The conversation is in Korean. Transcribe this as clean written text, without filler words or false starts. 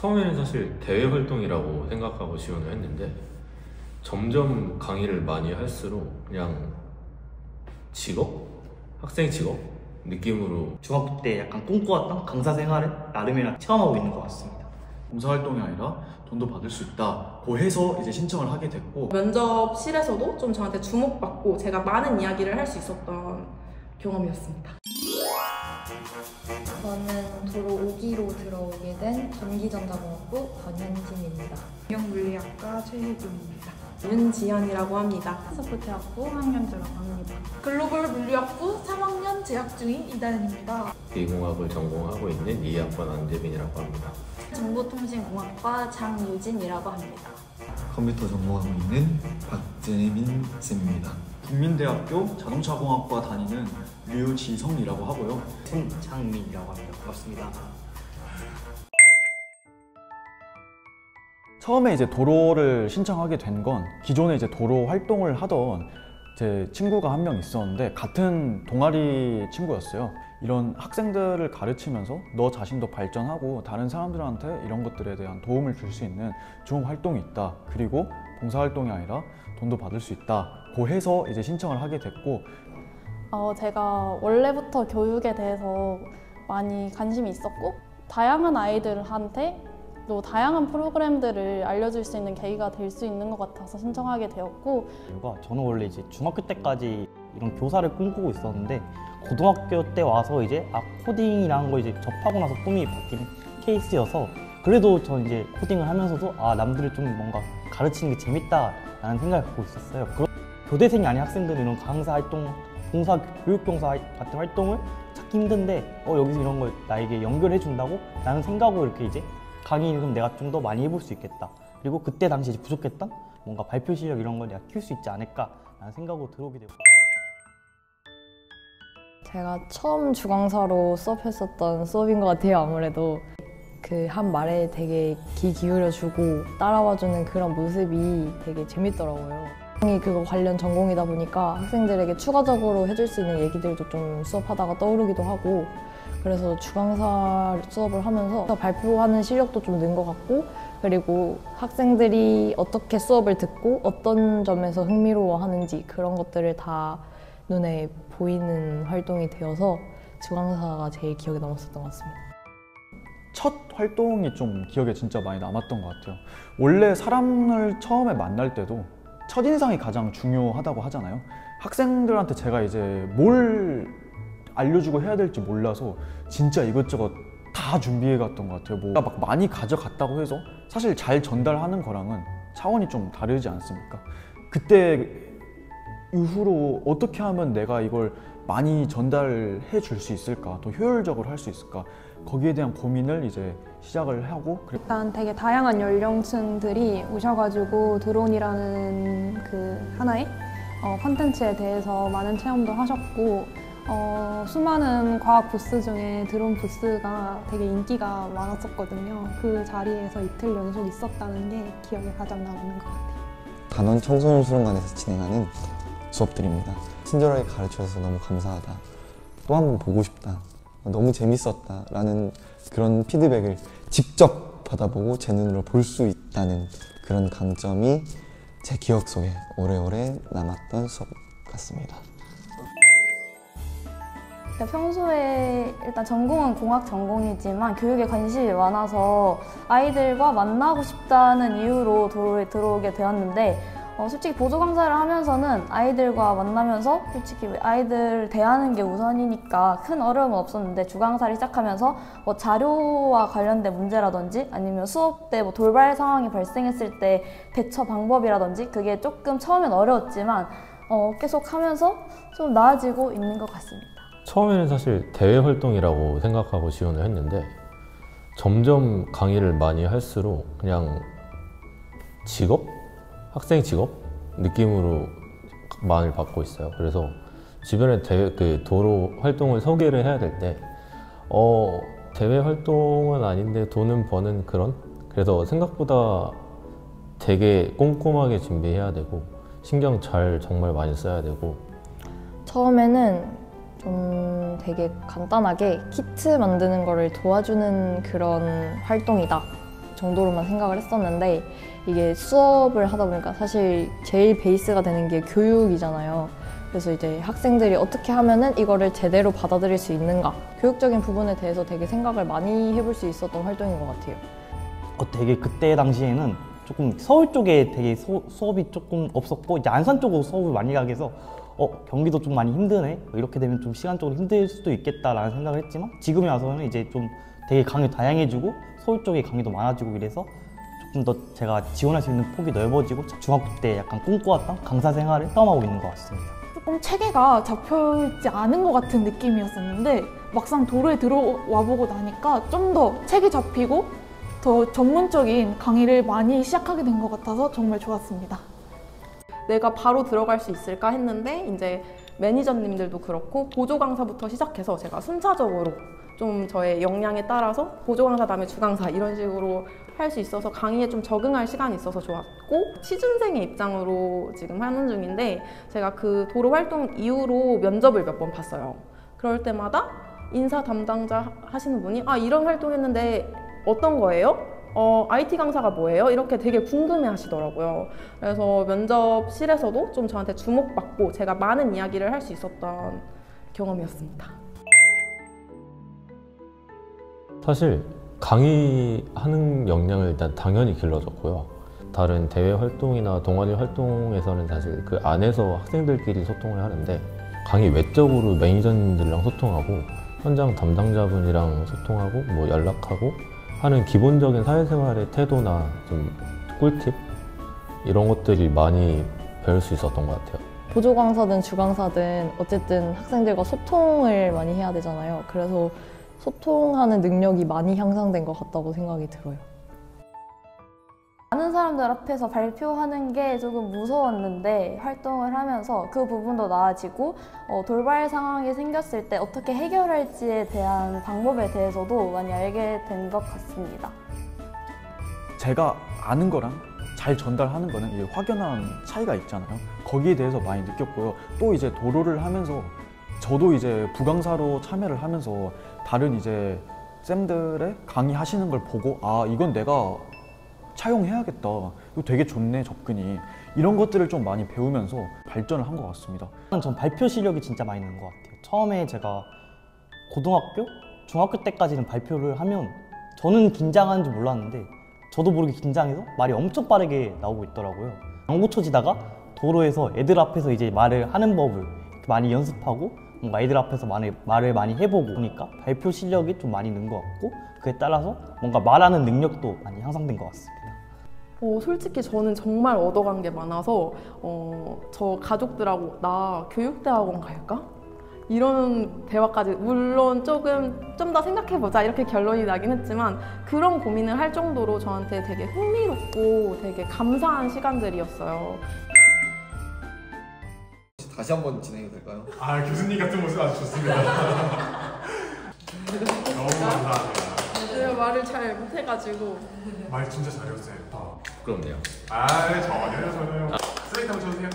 처음에는 사실 대외 활동이라고 생각하고 지원을 했는데 점점 강의를 많이 할수록 그냥 직업? 학생 직업? 느낌으로 중학교 때 약간 꿈꿔왔던 강사 생활을 나름이랑 체험하고 있는 것 같습니다. 봉사활동이 아니라 돈도 받을 수 있다고 해서 이제 신청을 하게 됐고, 면접실에서도 좀 저한테 주목받고 제가 많은 이야기를 할 수 있었던 경험이었습니다. 저는 도로 5기로 들어오게 된 전기전자공학부 권현진입니다. 경영물리학과 최혜진입니다. 윤지연이라고 합니다. 소프트학부 학년 졸업합니다. 글로벌 물리학부 3학년 재학 중인 이다현입니다. 비공학을 전공하고 있는 2학번 안재빈이라고 합니다. 정보통신공학과 장유진이라고 합니다. 컴퓨터 전공하고 있는 박재민 쌤입니다. 국민대학교 자동차공학과 다니는 류지성이라고 하고요. 손창민이라고 합니다. 반갑습니다. 처음에 이제 도로를 신청하게 된 건 기존에 이제 도로 활동을 하던 제 친구가 한 명 있었는데 같은 동아리 친구였어요. 이런 학생들을 가르치면서 너 자신도 발전하고 다른 사람들한테 이런 것들에 대한 도움을 줄 수 있는 좋은 활동이 있다. 그리고 봉사활동이 아니라 돈도 받을 수 있다고 해서 이제 신청을 하게 됐고, 제가 원래부터 교육에 대해서 많이 관심이 있었고 다양한 아이들한테 또 다양한 프로그램들을 알려줄 수 있는 계기가 될 수 있는 것 같아서 신청하게 되었고, 저는 원래 이제 중학교 때까지 이런 교사를 꿈꾸고 있었는데 고등학교 때 와서 이제 코딩이라는 걸 이제 접하고 나서 꿈이 바뀐 케이스여서, 그래도 저는 이제 코딩을 하면서도 남들을 좀 뭔가 가르치는 게 재밌다라는 생각을 갖고 있었어요. 교대생이 아닌 학생들은 이런 강사 활동, 봉사, 교육봉사 같은 활동을 찾기 힘든데 여기서 이런 걸 나에게 연결해 준다고 라는 생각으로 이렇게 이제 강의는 그럼 내가 좀 더 많이 해볼 수 있겠다. 그리고 그때 당시 이제 부족했던 뭔가 발표 실력 이런 걸 내가 키울 수 있지 않을까 라는 생각으로 들어오게 되고. 제가 처음 주강사로 수업했었던 수업인 것 같아요. 아무래도 그 한 말에 되게 귀 기울여주고 따라와주는 그런 모습이 되게 재밌더라고요. 그거 관련 전공이다 보니까 학생들에게 추가적으로 해줄 수 있는 얘기들도 좀 수업하다가 떠오르기도 하고, 그래서 주강사 수업을 하면서 발표하는 실력도 좀 는 것 같고, 그리고 학생들이 어떻게 수업을 듣고 어떤 점에서 흥미로워하는지 그런 것들을 다 눈에 보이는 활동이 되어서 주강사가 제일 기억에 남았었던 것 같습니다. 첫 활동이 좀 기억에 진짜 많이 남았던 것 같아요. 원래 사람을 처음에 만날 때도 첫인상이 가장 중요하다고 하잖아요. 학생들한테 제가 이제 뭘 알려주고 해야 될지 몰라서 진짜 이것저것 다 준비해 갔던 것 같아요. 뭐 막 많이 가져갔다고 해서 사실 잘 전달하는 거랑은 차원이 좀 다르지 않습니까? 그때 이후로 어떻게 하면 내가 이걸 많이 전달해 줄 수 있을까, 더 효율적으로 할 수 있을까, 거기에 대한 고민을 이제 시작을 하고. 일단 되게 다양한 연령층들이 오셔가지고 드론이라는 그 하나의 콘텐츠에 대해서 많은 체험도 하셨고, 수많은 과학 부스 중에 드론 부스가 되게 인기가 많았었거든요. 그 자리에서 이틀 연속 있었다는 게 기억에 가장 남는 것 같아요. 단원 청소년 수련관에서 진행하는 수업들입니다. 친절하게 가르쳐줘서 너무 감사하다, 또 한 번 보고 싶다, 너무 재밌었다 라는 그런 피드백을 직접 받아보고 제 눈으로 볼 수 있다는 그런 강점이 제 기억 속에 오래오래 남았던 수업 같습니다. 평소에 일단 전공은 공학 전공이지만 교육에 관심이 많아서 아이들과 만나고 싶다는 이유로 도로에 들어오게 되었는데, 솔직히 보조 강사를 하면서는 아이들과 만나면서 솔직히 아이들 대하는 게 우선이니까 큰 어려움은 없었는데, 주강사를 시작하면서 뭐 자료와 관련된 문제라든지 아니면 수업 때 뭐 돌발 상황이 발생했을 때 대처 방법이라든지 그게 조금 처음엔 어려웠지만 계속 하면서 좀 나아지고 있는 것 같습니다. 처음에는 사실 대외 활동이라고 생각하고 지원을 했는데 점점 강의를 많이 할수록 그냥 직업? 학생 직업? 느낌으로 많이 받고 있어요. 그래서 주변에 도로 활동을 소개를 해야 될 때 대외 활동은 아닌데 돈은 버는 그런? 그래서 생각보다 되게 꼼꼼하게 준비해야 되고 신경 잘 정말 많이 써야 되고. 처음에는 좀 되게 간단하게 키트 만드는 거를 도와주는 그런 활동이다 정도로만 생각을 했었는데 이게 수업을 하다 보니까 사실 제일 베이스가 되는 게 교육이잖아요. 그래서 이제 학생들이 어떻게 하면은 이거를 제대로 받아들일 수 있는가, 교육적인 부분에 대해서 되게 생각을 많이 해볼 수 있었던 활동인 것 같아요. 되게 그때 당시에는 조금 서울 쪽에 되게 수업이 조금 없었고 이제 안산 쪽으로 수업을 많이 가게 해서 경기도 좀 많이 힘드네, 이렇게 되면 좀 시간적으로 힘들 수도 있겠다라는 생각을 했지만 지금에 와서는 이제 좀 되게 강의 다양해지고 서울 쪽에 강의도 많아지고 이래서 조금 더 제가 지원할 수 있는 폭이 넓어지고 중학교 때 약간 꿈꿔왔던 강사 생활을 체험하고 있는 것 같습니다. 조금 체계가 잡혀있지 않은 것 같은 느낌이었었는데 막상 도로에 들어와 보고 나니까 좀 더 체계 잡히고 더 전문적인 강의를 많이 시작하게 된 것 같아서 정말 좋았습니다. 내가 바로 들어갈 수 있을까 했는데 이제 매니저님들도 그렇고 보조 강사부터 시작해서 제가 순차적으로 좀 저의 역량에 따라서 보조 강사 다음에 주강사 이런 식으로 할 수 있어서 강의에 좀 적응할 시간이 있어서 좋았고, 취준생의 입장으로 지금 하는 중인데 제가 그 도로 활동 이후로 면접을 몇 번 봤어요. 그럴 때마다 인사 담당자 하시는 분이 이런 활동 했는데 어떤 거예요? IT 강사가 뭐예요? 이렇게 되게 궁금해 하시더라고요. 그래서 면접실에서도 좀 저한테 주목받고 제가 많은 이야기를 할 수 있었던 경험이었습니다. 사실 강의하는 역량을 일단 당연히 길러줬고요. 다른 대외 활동이나 동아리 활동에서는 사실 그 안에서 학생들끼리 소통을 하는데 강의 외적으로 매니저님들이랑 소통하고 현장 담당자분이랑 소통하고 뭐 연락하고 하는 기본적인 사회생활의 태도나 좀 꿀팁 이런 것들이 많이 배울 수 있었던 것 같아요. 보조 강사든 주 강사든 어쨌든 학생들과 소통을 많이 해야 되잖아요. 그래서 소통하는 능력이 많이 향상된 것 같다고 생각이 들어요. 많은 사람들 앞에서 발표하는 게 조금 무서웠는데 활동을 하면서 그 부분도 나아지고 돌발 상황이 생겼을 때 어떻게 해결할지에 대한 방법에 대해서도 많이 알게 된 것 같습니다. 제가 아는 거랑 잘 전달하는 거는 이게 확연한 차이가 있잖아요. 거기에 대해서 많이 느꼈고요. 또 이제 도로를 하면서 저도 이제 부강사로 참여를 하면서 다른 이제 쌤들의 강의하시는 걸 보고 이건 내가 차용해야겠다. 이거 되게 좋네, 접근이. 이런 것들을 좀 많이 배우면서 발전을 한 것 같습니다. 전 발표 실력이 진짜 많이 는 것 같아요. 처음에 제가 고등학교, 중학교 때까지는 발표를 하면 저는 긴장하는 줄 몰랐는데 저도 모르게 긴장해서 말이 엄청 빠르게 나오고 있더라고요. 안 고쳐지다가 도로에서 애들 앞에서 이제 말을 하는 법을 많이 연습하고 뭔가 애들 앞에서 말을 많이 해보고 보니까 발표 실력이 좀 많이 는 것 같고 그에 따라서 뭔가 말하는 능력도 많이 향상된 것 같습니다. 솔직히 저는 정말 얻어간 게 많아서 저 가족들하고 나 교육대학원 갈까? 이런 대화까지, 물론 좀 더 생각해보자 이렇게 결론이 나긴 했지만 그런 고민을 할 정도로 저한테 되게 흥미롭고 되게 감사한 시간들이었어요. 다시 한번 진행이 될까요? 교수님 같은 모습 아주 좋습니다. 너무 감사합니다. 제가 말을 잘 못해가지고. 말 진짜 잘했어요. 부끄럽네요. 전혀요. 쓰레기통 쳐주세요.